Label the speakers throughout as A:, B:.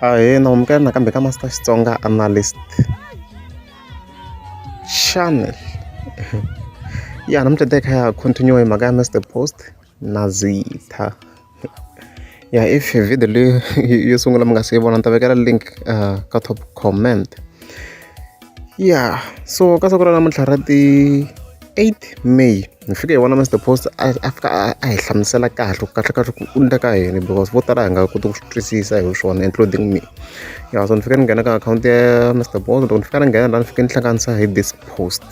A: Ahee, namuka nakambe ka Master Xitsonga Analyst Channel. Ya namuntlha teka ya continue hi mhaka ya Mr Post na Zitha. Ya if video leyi yo sungula mi nga se vona ni ta vekela link ka top comment. Ya so ka siku ra namuntlha ra ti 8 May ni fike hi vona Mr Post a fika a hi hlamusela kahle ku endla ka yini because vo tala hi nga koti ku swi twisisa hi swona including me. Ya so ni fike ni nghena ka akhawunti ya Mr Post loko ni fika ni nghena laha ni fike ni hlanganisa hi this post.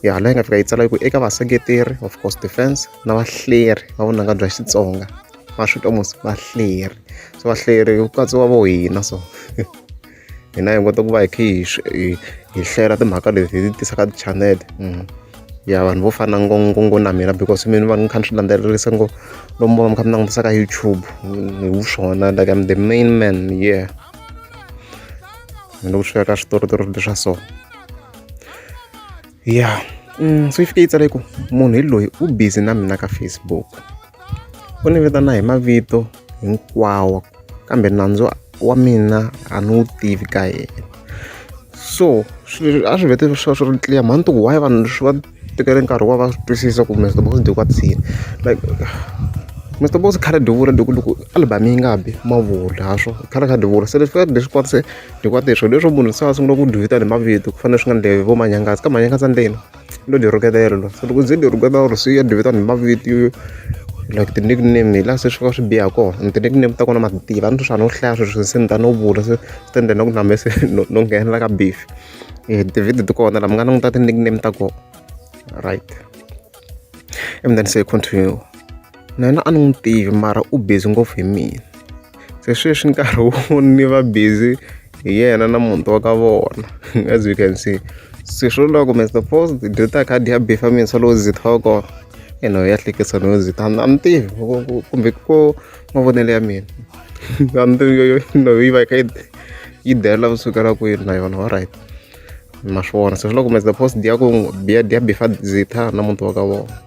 A: Ya laha hi nga fika yi tsala ku eka vaseketeri of course defense na vahlaleri va vunanga bya Xitsonga va swi almost vahlaleri so vahlaleri ku katsiwa vo hina so hina hi kota ku va hi kha hi hlela timhaka leti hi tisaka ti-channel. Ya vanhu vo fana ngongongong na mina because mina va ni kha ni swi landzelerisa lomu va mi kha mi langutisa ka YouTube hi swona like I'm the main man. Yeah ni loko swi ya ka switoritori leswa so ya so yi fike yi tsale ku munhu hi loyi u busy na mina ka Facebook u ni vitana hi mavito hinkwawo kambe nandzu wa mina a ni wu tivi ka yena so a swi vete swi ri clear mhani to why vanhu swi va tekele nkarhi wa va swi twisisa ku Mr Boss di kwatsini like Mr Boss khale di vula loko album yi nga bi mavula haswo khale kha di vula se leswi leswi kwatse di kwate swilo leswo munhu se a sungula ku divita hi mavito ku fanele swi nga ndlevi vo manyangazi ka manyangazi ndleni lo di ruketela lo so loko ze di ruketela ro swi ya divita hi mavito like the nickname la se swi fika swi biha kona ni ti-nickname ta kona ma tiva ni swi no hlaya swilo se ni ta no vula se stand na ku nambe se no nghena ka beef ti-video ti kona la mi nga languta ti-nickname ta kona right and then say continue na yena a ni n'wi tivi mara u busy ngopfu hi mina se sweswi nkarhi wo ni va busy hi yena na munhu wa ka vona as you can see se swo loko Mr Post data card ya beef mina so lo Zitha wa kona yena ya hlekisa no Zitha a ni tivi kumbe ko mavonelo ya mina a ni tivi no yi va ka yi dela kusukela kwini na yona all right ma swona se loko Mr Post dia ku dia beef Zitha na munhu wa ka vona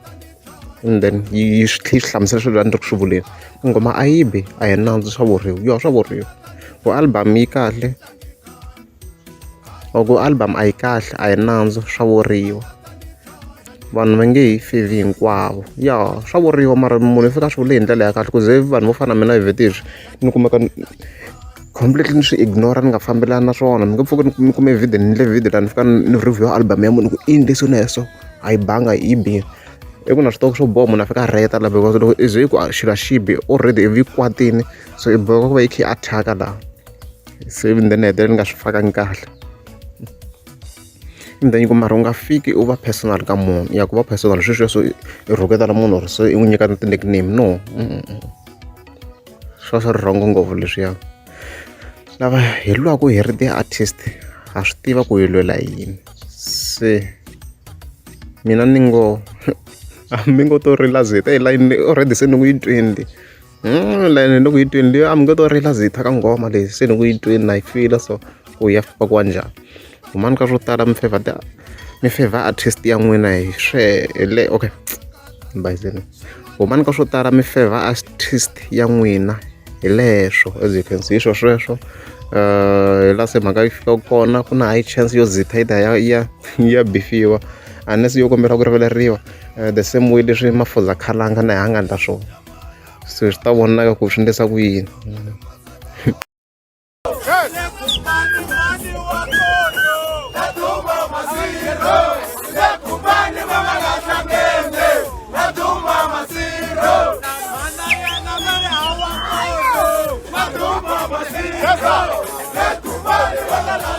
A: and then yi swi hlamusela swilo ni ri ku swi vuleni ngoma a yi bi a hi nandzu swa vuriwa yo swa vuriwa ku album yi kahle or ku album a yi kahle a hi nandzu swa vuriwa vanhu va nge hi fevi hinkwavo ya swa vuriwa mara munhu i fika swi vule hi ndlela ya kahle ku ze vanhu vo fana na mina hi vhete hi ni kumeka completely ni swi ignora ni nga fambelani na swona mi nge pfuki ni kume video ni le video laha ni fika ni review album ya munhu ku i ndlesi na so a yi banga yi biha i ku na switoko swo boha munhu a fika a reta laha because loko i ze ku xilo xibi already i vi kwatini so i boheka ku va yi kha yi attack-a laha se then ni hetelela ni nga swi fakangi kahle then ku mara u nga fiki u va personal ka munhu ya ku va personal sweswo so i rhuketela munhu or so i n'wi nyika ti-nickname no swi ri wrong ngopfu leswiya lava hi lwaku hi ri ti-artist ha swi tiva ku hi lwela yini se mina ni ngo amingoto rila Zitha hi line already se ni ku yi twini line ni ku yi twini amingoto rila Zitha ka ngoma leyi se ni ku yi twini na yi fila so ku ya fika kwa njhani kumani ka swo tala mi favor artist ya n'wina hi swele okay bayizeni kumani ka swo tala mi favor artist ya n'wina hi leswo as you can see sweswo hi la se mhaka yi fika kona ku na high chance yo Zitha ya bifiwa unless yo kombela ku rivaleriwa the same way leswi mafuza khalanga na hanga ndla swona so swi ta vonaka ku swi endlisa ku yini
B: Let's go!